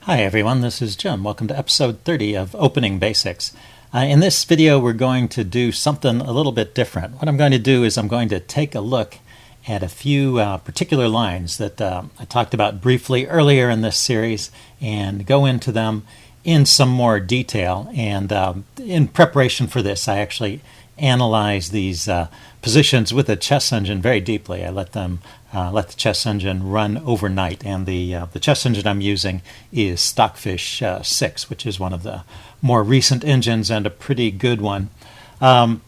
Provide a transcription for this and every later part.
Hi everyone, this is Jim. Welcome to episode 30 of Opening Basics. In this video we're going to do something a little bit different. What I'm going to do is I'm going to take a look at a few particular lines that I talked about briefly earlier in this series and go into them in some more detail. And in preparation for this I actually analyze these positions with a chess engine very deeply. I let the chess engine run overnight, and the chess engine I'm using is Stockfish 6, which is one of the more recent engines and a pretty good one. And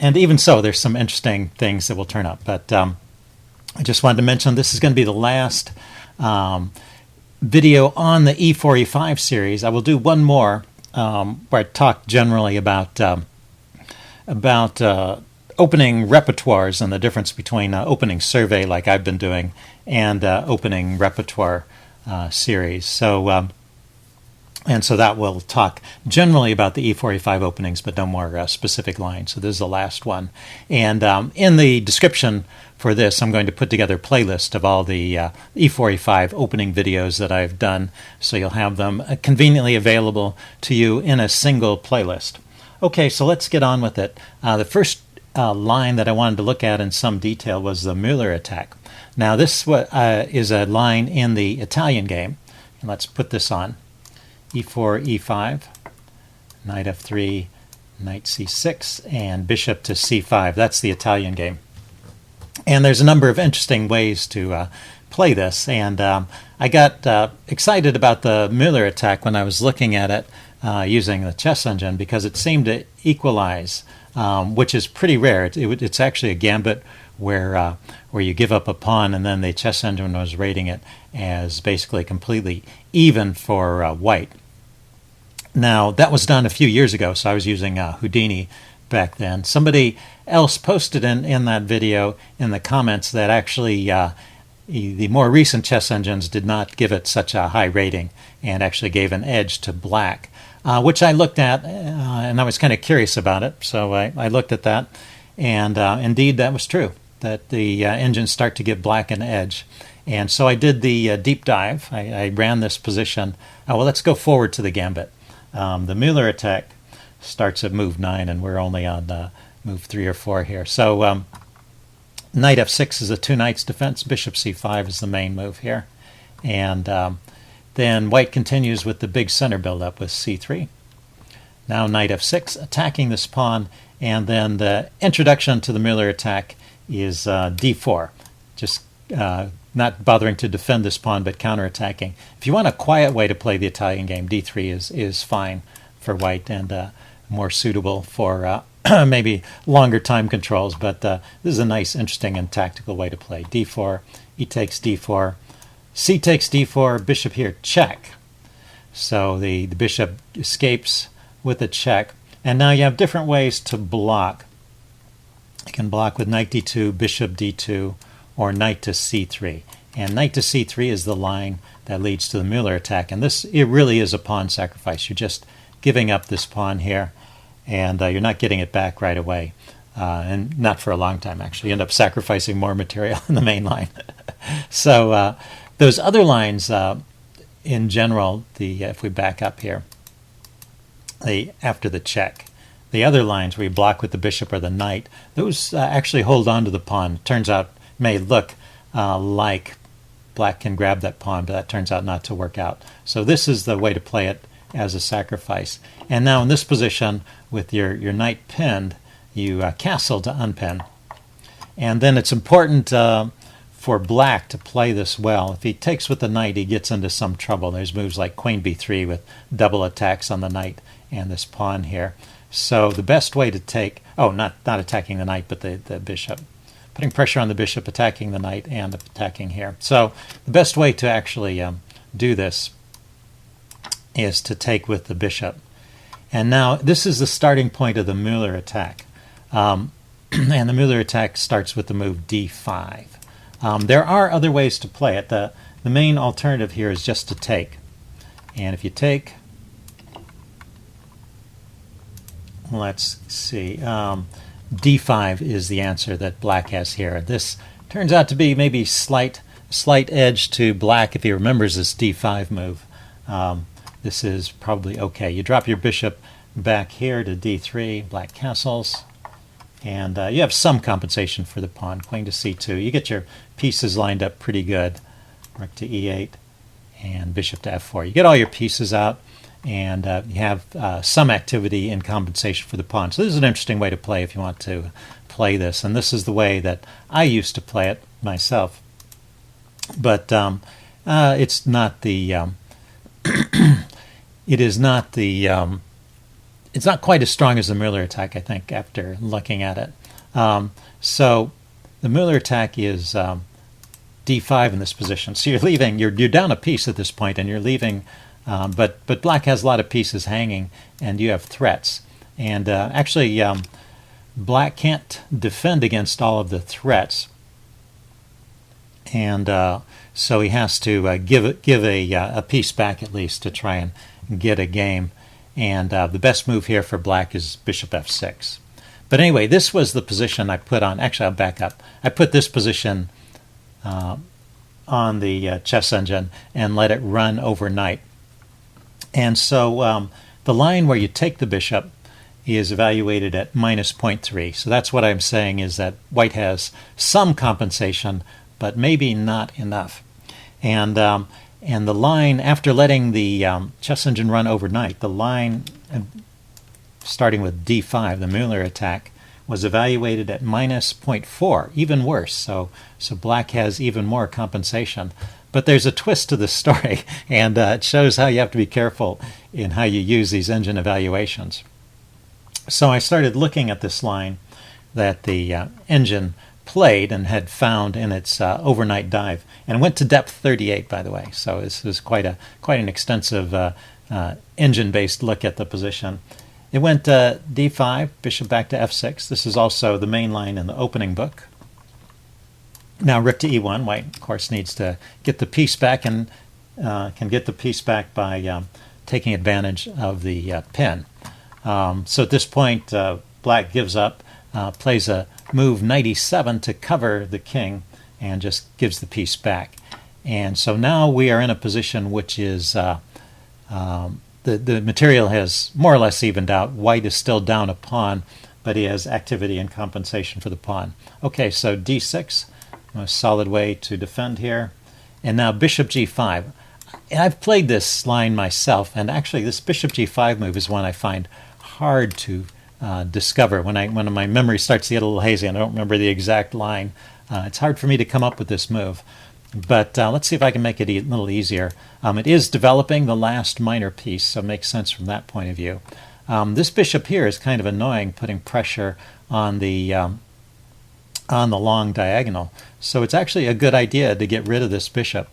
even so, there's some interesting things that will turn up. But I just wanted to mention this is going to be the last video on the E4, E5 series. I will do one more where I talk generally about opening repertoires and the difference between opening survey like I've been doing and opening repertoire series. So that will talk generally about the E4, E5 openings, but no more specific lines. So this is the last one. And in the description for this, I'm going to put together a playlist of all the E4, E5 opening videos that I've done, so you'll have them conveniently available to you in a single playlist. Okay, so let's get on with it. The first line that I wanted to look at in some detail was the Möller Attack. Now this is a line in the Italian game. And let's put this on. E4, E5, knight F3, knight C6, and bishop to C5. That's the Italian game. And there's a number of interesting ways to play this. And I got excited about the Möller Attack when I was looking at it using the chess engine, because it seemed to equalize, which is pretty rare. It's actually a gambit where you give up a pawn, and then the chess engine was rating it as basically completely even for white. Now, that was done a few years ago, so I was using Houdini back then. Somebody else posted in that video in the comments that actually the more recent chess engines did not give it such a high rating and actually gave an edge to black, which I looked at, and I was kind of curious about it. So I looked at that, and indeed that was true, that the engines start to give black an edge. And so I did the deep dive. I ran this position. Well, let's go forward to the gambit. The Möller Attack starts at move 9, and we're only on move 3 or 4 here. So knight F6 is a two knights defense. Bishop C5 is the main move here. And then white continues with the big center build-up with C3. Now knight F6, attacking this pawn, and then the introduction to the Möller Attack is D4. Just not bothering to defend this pawn, but counterattacking. If you want a quiet way to play the Italian game, D3 is fine for white and more suitable for maybe longer time controls, but this is a nice, interesting, and tactical way to play. D4, E takes D4, C takes D4, bishop here, check. So the bishop escapes with a check, and now you have different ways to block. You can block with knight D2, bishop D2, or knight to C3. And knight to C3 is the line that leads to the Möller Attack, and it really is a pawn sacrifice. You're just giving up this pawn here, and you're not getting it back right away, and not for a long time, actually. You end up sacrificing more material in the main line. So those other lines, in general, if we back up here, after the check, the other lines where you block with the bishop or the knight, those actually hold on to the pawn. It turns out, may look like black can grab that pawn, but that turns out not to work out. So this is the way to play it as a sacrifice. And now in this position, with your knight pinned, you castle to unpin. And then it's important for black to play this well. If he takes with the knight, he gets into some trouble. There's moves like queen b3 with double attacks on the knight and this pawn here. So the best way to take, not attacking the knight, but the bishop. Putting pressure on the bishop, attacking the knight, and attacking here. So the best way to actually do this is to take with the bishop. And now this is the starting point of the Möller Attack. And the Möller Attack starts with the move D5. There are other ways to play it. The main alternative here is just to take. And if you take, let's see, D5 is the answer that black has here. This turns out to be maybe slight edge to black if he remembers this D5 move. this is probably okay. You drop your bishop back here to d3, black castles, and you have some compensation for the pawn. Queen to c2. You get your pieces lined up pretty good. Rook to e8 and bishop to f4. You get all your pieces out, and you have some activity in compensation for the pawn. So this is an interesting way to play if you want to play this, and this is the way that I used to play it myself. But it's not the it is not the it's not quite as strong as the Möller attack, I think, after looking at it. So the Möller attack is d5 in this position. So you're leaving, you're down a piece at this point, and you're leaving, but black has a lot of pieces hanging, and you have threats. And actually, black can't defend against all of the threats, and so he has to give a piece back at least to try and get a game. And the best move here for black is bishop f6. But anyway, this was the position I put on. Actually, I'll back up. I put this position on the chess engine and let it run overnight. And so the line where you take the bishop is evaluated at minus 0.3. So that's what I'm saying, is that white has some compensation, but maybe not enough. And the line, after letting the chess engine run overnight, the line, starting with d5, the Möller attack, was evaluated at minus 0.4, even worse. So black has even more compensation. But there's a twist to this story, and it shows how you have to be careful in how you use these engine evaluations. So I started looking at this line that the engine played and had found in its overnight dive, and went to depth 38, by the way. So this is quite an extensive engine-based look at the position. It went d5, bishop back to f6. This is also the main line in the opening book. Now rook to e1. White, of course, needs to get the piece back, and can get the piece back by taking advantage of the pin. So at this point, black gives up, plays a move 97 to cover the king, and just gives the piece back. And so now we are in a position which is the material has more or less evened out. White is still down a pawn, but he has activity and compensation for the pawn. Okay, so d6, a solid way to defend here. And now bishop g5. And I've played this line myself, and actually this bishop g5 move is one I find hard to discover. When my memory starts to get a little hazy and I don't remember the exact line, it's hard for me to come up with this move. But let's see if I can make it a little easier. It is developing the last minor piece, so it makes sense from that point of view. This bishop here is kind of annoying, putting pressure on the long diagonal. So it's actually a good idea to get rid of this bishop.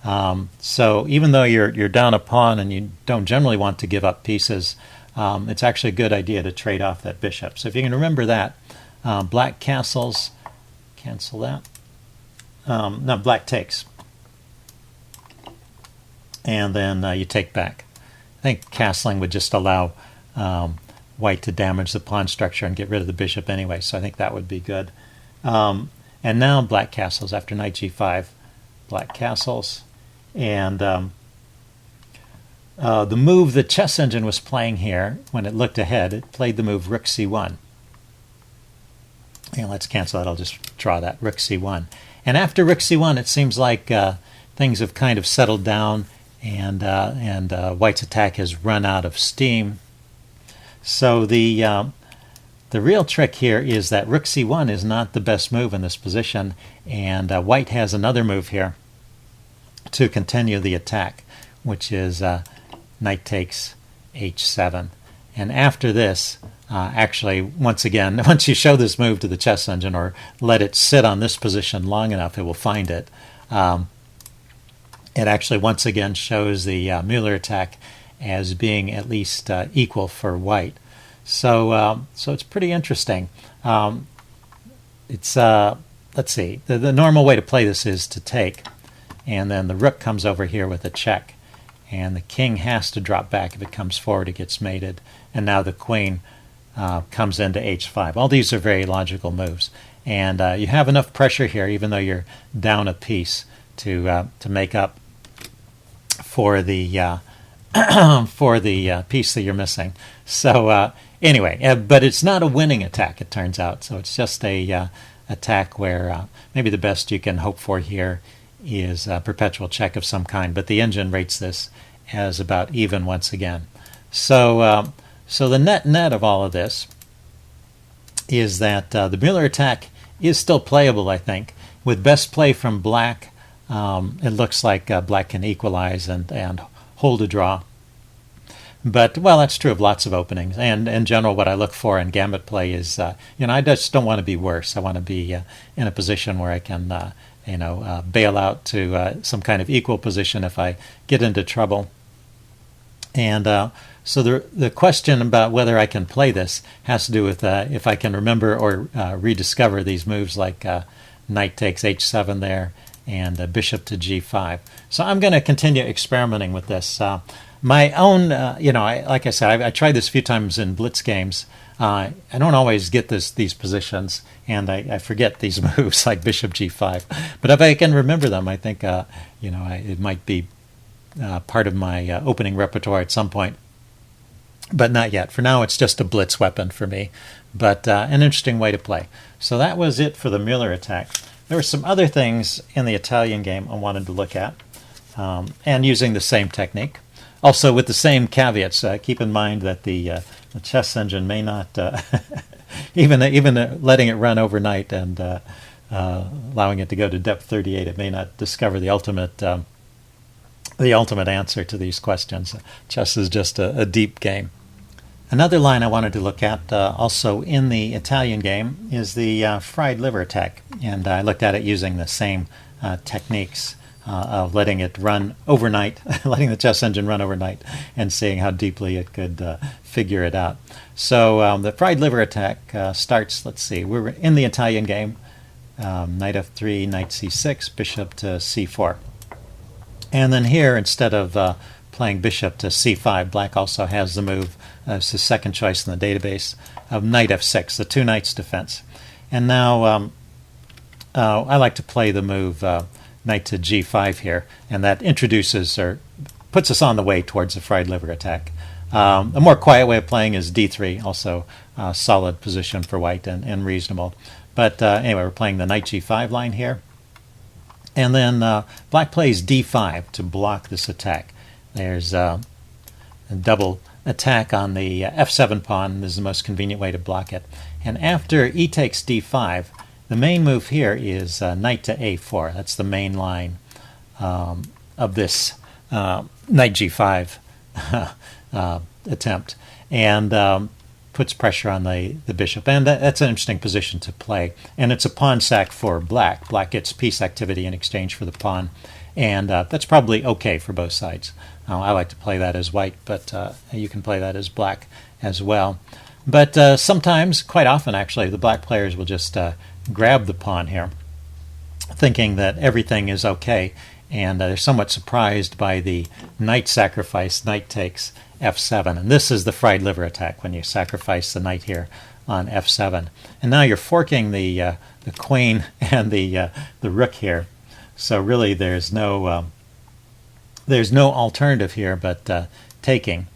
So even though you're down a pawn and you don't generally want to give up pieces, it's actually a good idea to trade off that bishop. So if you can remember that, black castles, cancel that. No, black takes. And then you take back. I think castling would just allow white to damage the pawn structure and get rid of the bishop anyway, so I think that would be good. And now black castles after knight g5. Black castles. And the move the chess engine was playing here, when it looked ahead, it played the move rook c1. And let's cancel that. I'll just draw that, rook c1. And after rook c1, it seems like things have kind of settled down, and white's attack has run out of steam. So the real trick here is that rook c1 is not the best move in this position, and white has another move here to continue the attack, which is knight takes h7. And after this, actually, once again, once you show this move to the chess engine or let it sit on this position long enough, it will find it. It actually once again shows the Möller attack as being at least equal for white. So it's pretty interesting. Let's see. The normal way to play this is to take, and then the rook comes over here with a check, and the king has to drop back. If it comes forward, it gets mated, and now the queen comes into h5. All these are very logical moves, and you have enough pressure here, even though you're down a piece, to make up for the for the piece that you're missing. So anyway, but it's not a winning attack, it turns out. So it's just a attack where maybe the best you can hope for here is a perpetual check of some kind. But the engine rates this as about even once again. So so the net of all of this is that the Möller Attack is still playable, I think. With best play from black, it looks like black can equalize and hold a draw. But, well, that's true of lots of openings. And in general, what I look for in Gambit play is, I just don't want to be worse. I want to be in a position where I can, bail out to some kind of equal position if I get into trouble. And so the question about whether I can play this has to do with if I can remember or rediscover these moves like knight takes h7 there and bishop to g5. So I'm going to continue experimenting with this. My own, like I said, I tried this a few times in blitz games. I don't always get these positions, and I forget these moves like bishop g5. But if I can remember them, I think it might be part of my opening repertoire at some point. But not yet. For now, it's just a blitz weapon for me, but an interesting way to play. So that was it for the Möller Attack. There were some other things in the Italian game I wanted to look at, and using the same technique. Also with the same caveats. Keep in mind that the chess engine may not, even letting it run overnight and allowing it to go to depth 38, it may not discover the ultimate answer to these questions. Chess is just a deep game. Another line I wanted to look at also in the Italian game is the fried liver attack, and I looked at it using the same techniques of letting it run overnight, letting the chess engine run overnight, and seeing how deeply it could figure it out. So the fried liver attack starts, let's see, we're in the Italian game, knight f3, knight c6, bishop to c4. And then here, instead of playing bishop to c5, black also has the move, it's his second choice in the database, of knight f6, the two knights defense. And now I like to play the move knight to g5 here, and that introduces or puts us on the way towards the fried liver attack. A more quiet way of playing is d3, also a solid position for white and reasonable. But anyway, we're playing the knight g5 line here. And then black plays d5 to block this attack. There's a double attack on the f7 pawn. This is the most convenient way to block it. And after e takes d5, the main move here is knight to a4. That's the main line of this knight g5 attempt. And puts pressure on the bishop. And that's an interesting position to play. And it's a pawn sack for black. Black gets piece activity in exchange for the pawn. And that's probably okay for both sides. I like to play that as white, but you can play that as black as well. But sometimes, quite often actually, the black players will just grab the pawn here, thinking that everything is okay. And they're somewhat surprised by the knight sacrifice, knight takes f7. And this is the fried liver attack, when you sacrifice the knight here on f7. And now you're forking the queen and the rook here. So really there's no alternative here but taking.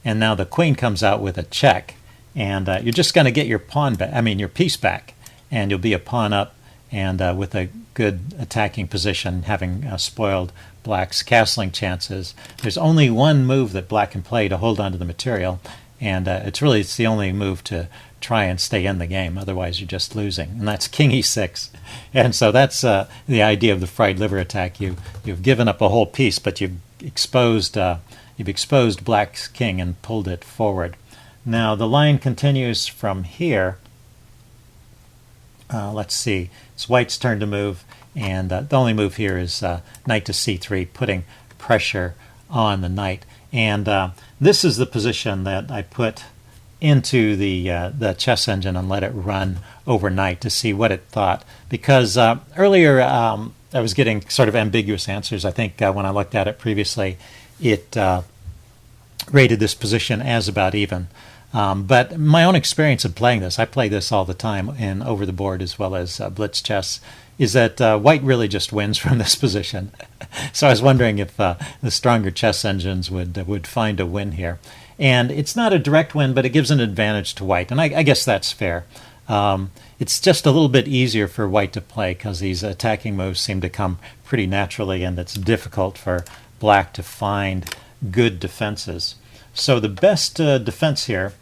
And now the queen comes out with a check. And you're just going to get your your piece back. And you'll be a pawn up, and with a good attacking position, having spoiled black's castling chances. There's only one move that black can play to hold on to the material, and it's the only move to try and stay in the game. Otherwise, you're just losing, and that's king e6. And so that's the idea of the fried liver attack. You've given up a whole piece, but you've exposed black's king and pulled it forward. Now the line continues from here. Let's see, it's white's turn to move, and the only move here is knight to c3, putting pressure on the knight. And this is the position that I put into the chess engine and let it run overnight to see what it thought. Because earlier I was getting sort of ambiguous answers. I think when I looked at it previously, it rated this position as about even. But my own experience of playing this, I play this all the time in over the board as well as blitz chess, is that white really just wins from this position. So I was wondering if the stronger chess engines would find a win here. And it's not a direct win, but it gives an advantage to white, and I guess that's fair. It's just a little bit easier for white to play because these attacking moves seem to come pretty naturally, and it's difficult for black to find good defenses. So the best defense here,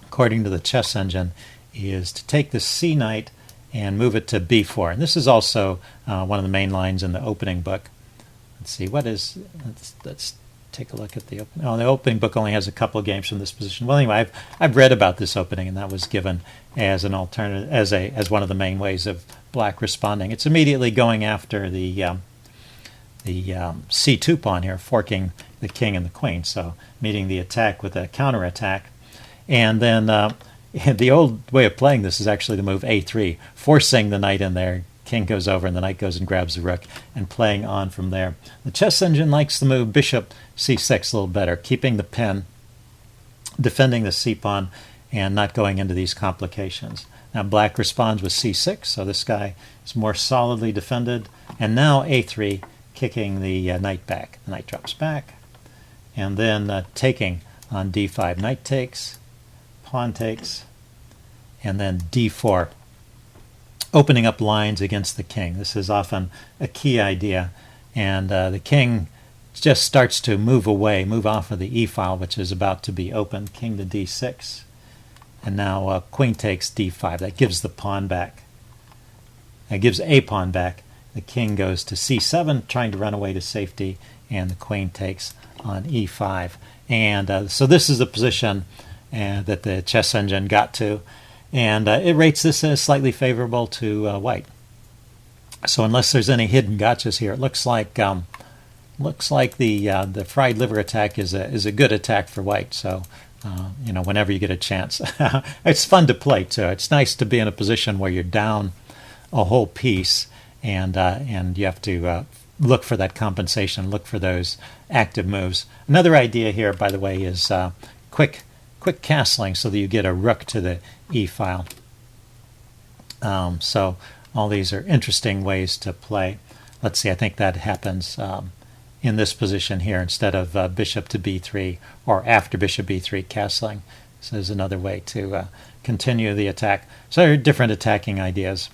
according to the chess engine, is to take the C knight and move it to b4. And this is also one of the main lines in the opening book. Let's see, let's take a look at the opening. Oh, the opening book only has a couple of games from this position. Well, anyway, I've read about this opening, and that was given as an alternative, as one of the main ways of black responding. It's immediately going after the c2 pawn here, forking the king and the queen, so meeting the attack with a counterattack. And then the old way of playing this is actually the move a3, forcing the knight in there. King goes over and the knight goes and grabs the rook, and playing on from there. The chess engine likes the move bishop c6 a little better, keeping the pin, defending the c-pawn, and not going into these complications. Now black responds with c6, so this guy is more solidly defended. And now a3, kicking the knight back. The knight drops back, and then taking on d5. Knight takes, pawn takes, and then d4. Opening up lines against the king. This is often a key idea, and the king just starts to move away, move off of the e-file, which is about to be opened. King to d6, and now queen takes d5. That gives the pawn back. That gives a pawn back. The king goes to c7, trying to run away to safety, and the queen takes on e5. And so this is the position that the chess engine got to. And it rates this as slightly favorable to white. So unless there's any hidden gotchas here, it looks like the fried liver attack is a good attack for white. So whenever you get a chance, it's fun to play too. It's nice to be in a position where you're down a whole piece, and you have to look for that compensation, look for those active moves. Another idea here, by the way, is quick castling so that you get a rook to the e-file. So all these are interesting ways to play. Let's see, I think that happens in this position here instead of bishop to b3 or after bishop b3 castling. So there's another way to continue the attack. So there are different attacking ideas.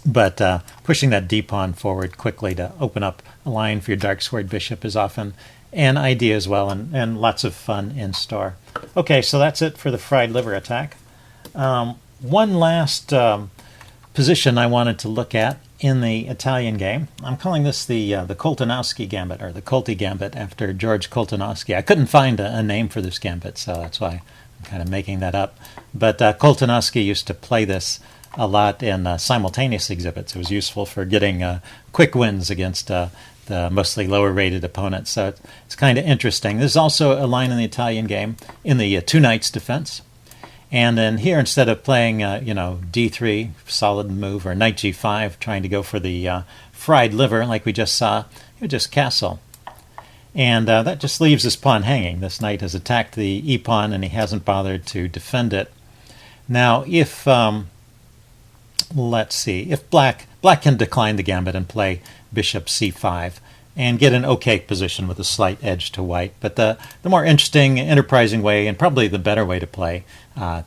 But pushing that d-pawn forward quickly to open up a line for your dark squared bishop is often an idea as well, and lots of fun in store. Okay, so that's it for the fried liver attack. One last position I wanted to look at in the Italian game. I'm calling this the Konikowski Gambit, or the Colty Gambit, after George Koltanowski. I couldn't find a name for this gambit, so that's why I'm kind of making that up. But Koltanowski used to play this a lot in simultaneous exhibits. It was useful for getting quick wins against the mostly lower-rated opponents. So it's kind of interesting. There's also a line in the Italian game in the two knights defense. And then here, instead of playing, d3, solid move, or knight g5, trying to go for the fried liver like we just saw, you just castle. And that just leaves this pawn hanging. This knight has attacked the e-pawn, and he hasn't bothered to defend it. Now, if let's see, if black can decline the gambit and play bishop c5 and get an okay position with a slight edge to white. But the more interesting, enterprising way, and probably the better way to play,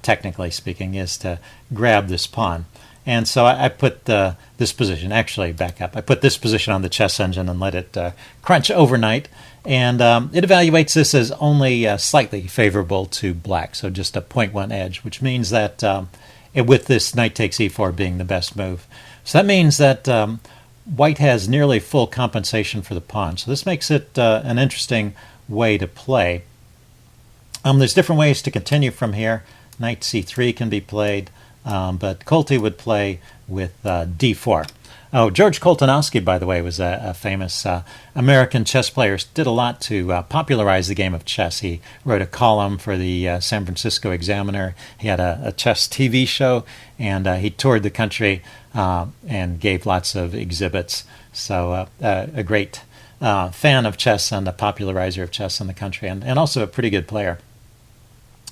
technically speaking, is to grab this pawn. And so I put this position, actually back up, I put this position on the chess engine and let it crunch overnight. And it evaluates this as only slightly favorable to black, so just a 0.1 edge, which means that with this knight takes e4 being the best move. So that means that white has nearly full compensation for the pawn. So this makes it an interesting way to play. There's different ways to continue from here. Knight c3 can be played, but Colty would play with d4. Oh, George Koltanowski, by the way, was a famous American chess player. Did a lot to popularize the game of chess. He wrote a column for the San Francisco Examiner. He had a chess TV show, and he toured the country and gave lots of exhibits. So a great fan of chess and a popularizer of chess in the country, and also a pretty good player.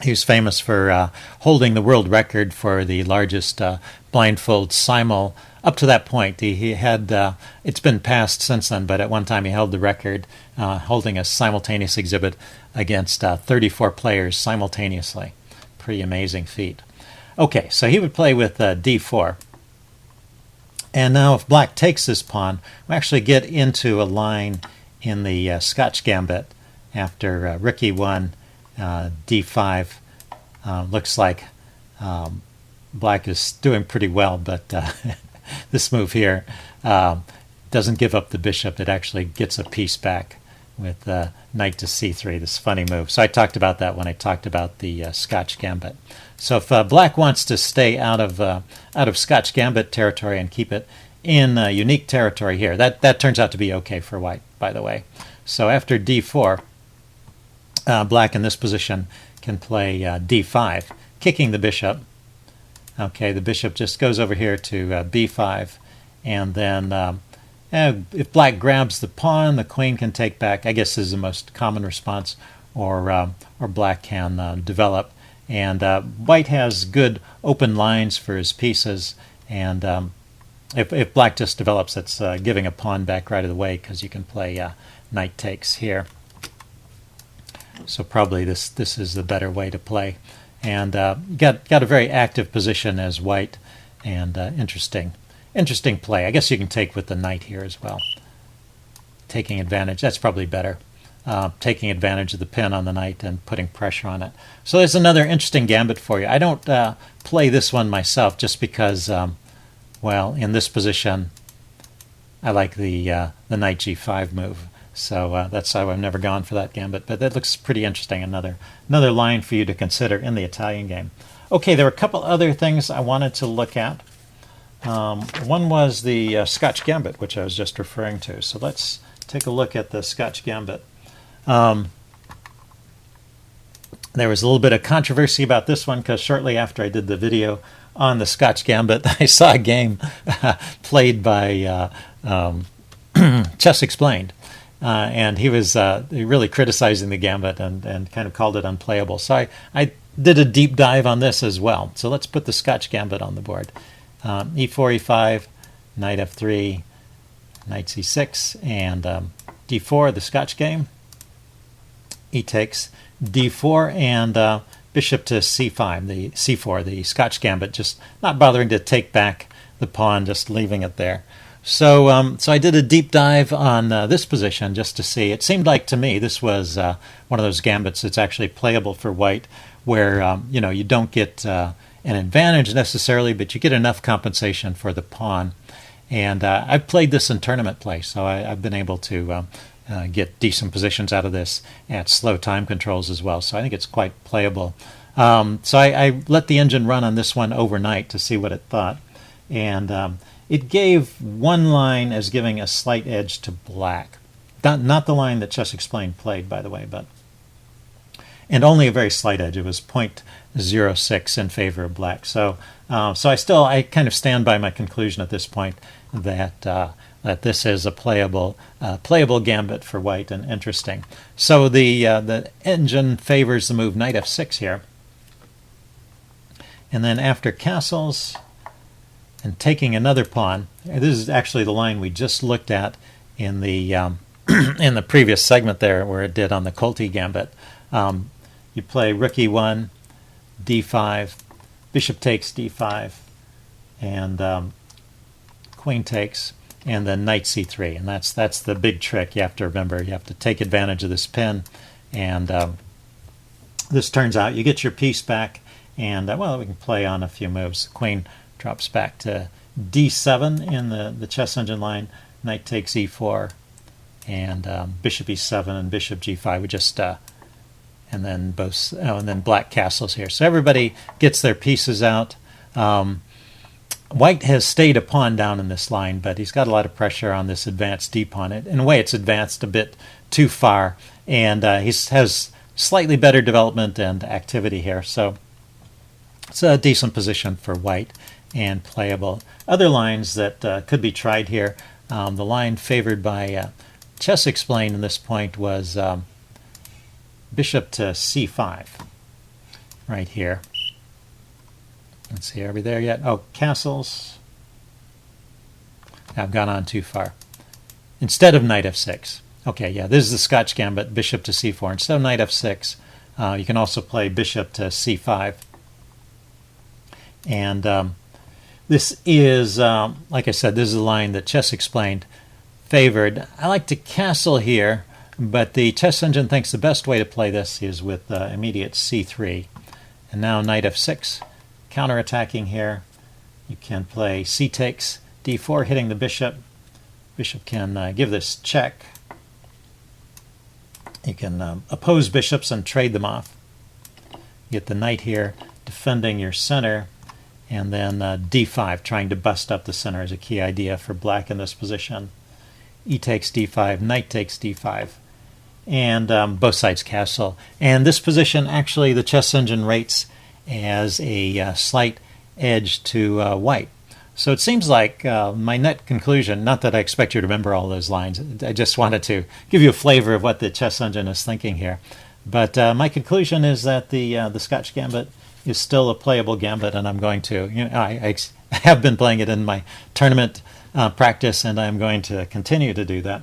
He was famous for holding the world record for the largest blindfold simul up to that point, he had, it's been passed since then, but at one time he held the record, holding a simultaneous exhibit against 34 players simultaneously. Pretty amazing feat. Okay, so he would play with d4. And now if black takes this pawn, we actually get into a line in the Scotch Gambit after rook e1, d5. Looks like black is doing pretty well, but this move here doesn't give up the bishop. It actually gets a piece back with knight to c3, this funny move. So I talked about that when I talked about the Scotch Gambit. So if black wants to stay out of Scotch Gambit territory and keep it in unique territory here, that turns out to be okay for white, by the way. So after d4, black in this position can play d5, kicking the bishop. Okay, the bishop just goes over here to b5, and then if black grabs the pawn, the queen can take back. I guess this is the most common response, or black can develop. And white has good open lines for his pieces, and if black just develops, it's giving a pawn back right away, because you can play knight takes here. So probably this is the better way to play. And got a very active position as white, and interesting play. I guess you can take with the knight here as well. Taking advantage, that's probably better. Taking advantage of the pin on the knight and putting pressure on it. So there's another interesting gambit for you. I don't play this one myself just because, well, in this position, I like the knight g5 move. So that's how I've never gone for that gambit. But that looks pretty interesting. Another line for you to consider in the Italian game. Okay, there were a couple other things I wanted to look at. One was the Scotch Gambit, which I was just referring to. So let's take a look at the Scotch Gambit. There was a little bit of controversy about this one, because shortly after I did the video on the Scotch Gambit, I saw a game played by Chess Explained. And he was really criticizing the gambit and kind of called it unplayable. So I did a deep dive on this as well. So let's put the Scotch Gambit on the board. E4, E5, knight F3, knight C6, and D4, the Scotch game. E takes D4, and bishop to C5, the C4, the Scotch Gambit, just not bothering to take back the pawn, just leaving it there. So so I did a deep dive on this position just to see. It seemed like to me this was one of those gambits that's actually playable for white, where you don't get an advantage necessarily, but you get enough compensation for the pawn. And I've played this in tournament play, so I've been able to get decent positions out of this at slow time controls as well. So I think it's quite playable. So I let the engine run on this one overnight to see what it thought. And it gave one line as giving a slight edge to black. Not the line that Chess Explained played, by the way, and only a very slight edge. It was 0.06 in favor of black. So I kind of stand by my conclusion at this point that this is a playable gambit for white, and interesting. So the engine favors the move knight f6 here, and then after castles and taking another pawn. This is actually the line we just looked at in the in the previous segment there, where it did on the Konikowski Gambit. You play rook e1, d5, bishop takes d5, and queen takes, and then knight c3. And that's the big trick you have to remember. You have to take advantage of this pin, and this turns out you get your piece back, and well, we can play on a few moves. The queen drops back to d7 in the chess engine line. Knight takes e4, and bishop e7 and bishop g5. We just and then black castles here. So everybody gets their pieces out. White has stayed a pawn down in this line, but he's got a lot of pressure on this advanced d pawn. In a way, it's advanced a bit too far, and he has slightly better development and activity here. So it's a decent position for white and playable. Other lines that could be tried here. The line favored by Chess Explained in this point was bishop to c5, right here. Let's see, are we there yet? Oh, castles. I've gone on too far. Instead of knight f6. Okay, yeah, this is the Scotch Gambit, bishop to c4. Instead of knight f6, you can also play bishop to c5. And this is, like I said, this is a line that Chess Explained favored. I like to castle here, but the chess engine thinks the best way to play this is with immediate c3. And now knight f6, counterattacking here. You can play c takes, d4, hitting the bishop. Bishop can give this check. You can oppose bishops and trade them off. Get the knight here, defending your center. And then d5, trying to bust up the center is a key idea for black in this position. E takes d5, knight takes d5. And both sides castle. And this position, actually, the chess engine rates as a slight edge to white. So it seems like my net conclusion, not that I expect you to remember all those lines, I just wanted to give you a flavor of what the chess engine is thinking here. But my conclusion is that the Scotch Gambit is still a playable gambit, and I'm going to, I have been playing it in my tournament practice, and I'm going to continue to do that.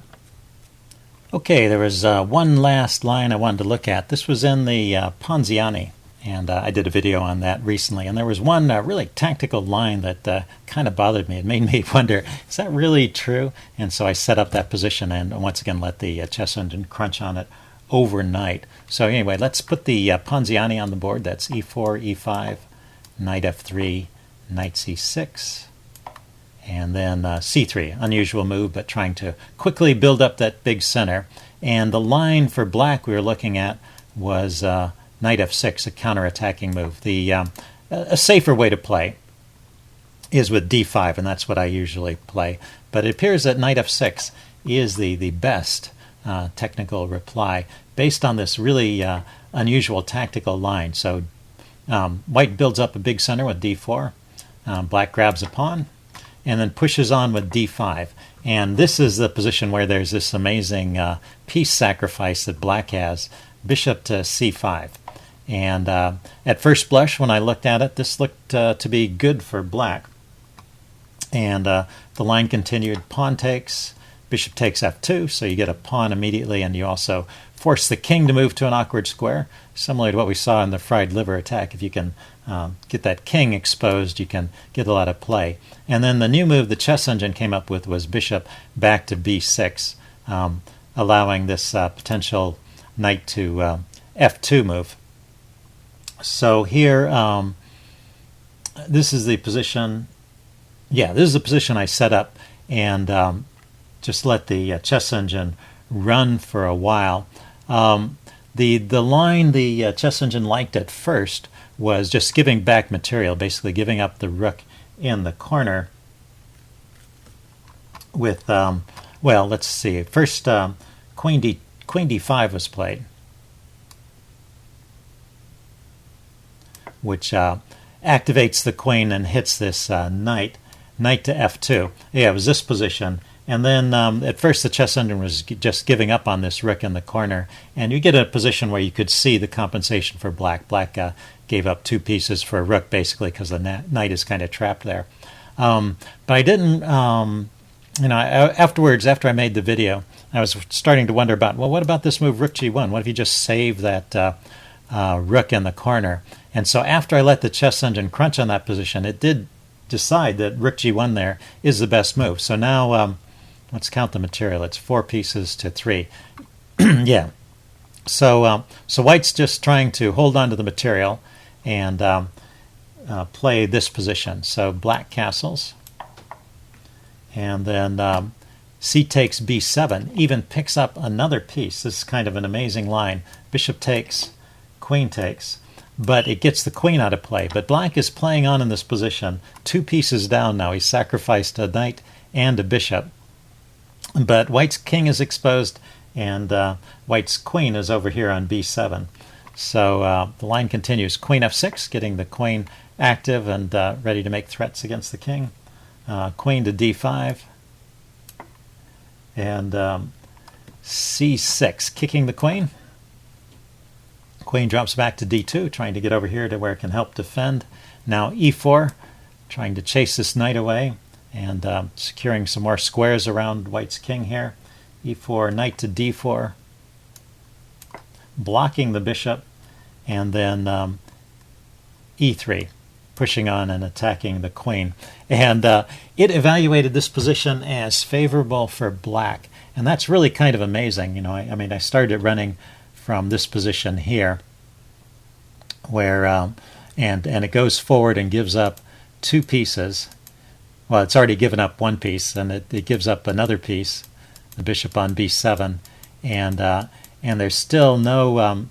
Okay, there was one last line I wanted to look at. This was in the Ponziani, and I did a video on that recently. And there was one really tactical line that kind of bothered me. It made me wonder, is that really true? And so I set up that position and once again let the chess engine crunch on it overnight. So anyway, let's put the Ponziani on the board. That's e4, e5, knight f3, knight c6, and then c3. Unusual move, but trying to quickly build up that big center. And the line for black we were looking at was knight f6, a counterattacking move. A safer way to play is with d5, and that's what I usually play. But it appears that knight f6 is the best technical reply based on this really unusual tactical line. So white builds up a big center with d4. Black grabs a pawn and then pushes on with d5. And this is the position where there's this amazing piece sacrifice that black has, bishop to c5. And at first blush, when I looked at it, this looked to be good for black. And the line continued, pawn takes, bishop takes f2, so you get a pawn immediately, and you also force the king to move to an awkward square, similar to what we saw in the fried liver attack. If you can get that king exposed, you can get a lot of play. And then the new move the chess engine came up with was bishop back to b6, allowing this potential knight to f2 move. So here, this is the position. Yeah, this is the position I set up, and just let the chess engine run for a while. The line the chess engine liked at first was just giving back material, basically giving up the rook in the corner with, well, let's see. First, queen d5 was played, which activates the queen and hits this knight to f2. Yeah, it was this position. And then at first the chess engine was just giving up on this rook in the corner, and you get a position where you could see the compensation for black. Black gave up two pieces for a rook, basically, because the knight is kind of trapped there. But I didn't, afterwards, after I made the video, I was starting to wonder about, well, what about this move rook g1? What if you just save that rook in the corner? And so after I let the chess engine crunch on that position, it did decide that rook g1 there is the best move. So now, let's count the material. It's 4 pieces to 3. Yeah. So white's just trying to hold on to the material and play this position. So black castles, and then c takes b7, even picks up another piece. This is kind of an amazing line. Bishop takes, queen takes, but it gets the queen out of play. But black is playing on in this position, 2 pieces down now. He's sacrificed a knight and a bishop. But white's king is exposed, and white's queen is over here on b7. So the line continues. Queen f6, getting the queen active and ready to make threats against the king. Queen to d5. And c6, kicking the queen. Queen drops back to d2, trying to get over here to where it can help defend. Now e4, trying to chase this knight away. and securing some more squares around white's king here. e4, knight to d4, blocking the bishop, and then e3, pushing on and attacking the queen. And it evaluated this position as favorable for black, and that's really kind of amazing. You know, I mean, I started running from this position here, where and it goes forward and gives up two pieces. Well, it's already given up one piece, and it gives up another piece, the bishop on b7, and there's still no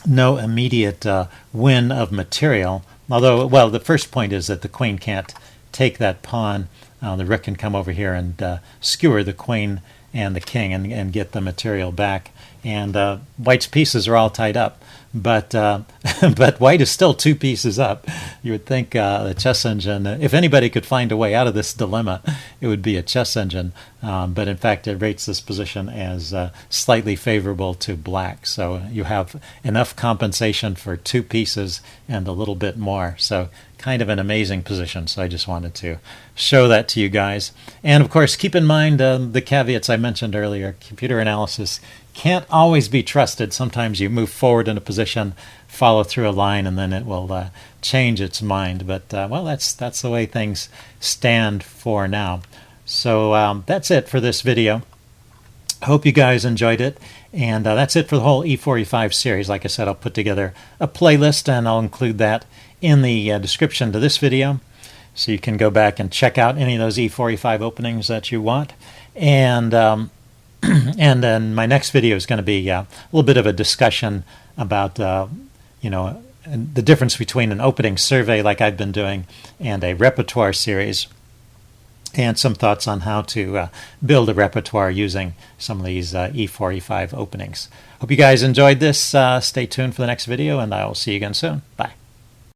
immediate win of material. Although, well, the first point is that the queen can't take that pawn. The rook can come over here and skewer the queen and the king and get the material back. And white's pieces are all tied up, but but white is still two pieces up. You would think the chess engine, if anybody could find a way out of this dilemma, it would be a chess engine. But in fact, it rates this position as slightly favorable to black. So you have enough compensation for two pieces and a little bit more. So kind of an amazing position. So I just wanted to show that to you guys. And of course, keep in mind the caveats I mentioned earlier. Computer analysis can't always be trusted. Sometimes you move forward in a position, follow through a line, and then it will change its mind. But well, that's the way things stand for now. So that's it for this video. I hope you guys enjoyed it, and that's it for the whole E4, E5 series. Like I said, I'll put together a playlist, and I'll include that in the description to this video, so you can go back and check out any of those E4, E5 openings that you want. And and then my next video is going to be a little bit of a discussion about you know, the difference between an opening survey like I've been doing and a repertoire series, and some thoughts on how to build a repertoire using some of these E4, E5 openings. Hope you guys enjoyed this. Stay tuned for the next video, and I will see you again soon. Bye.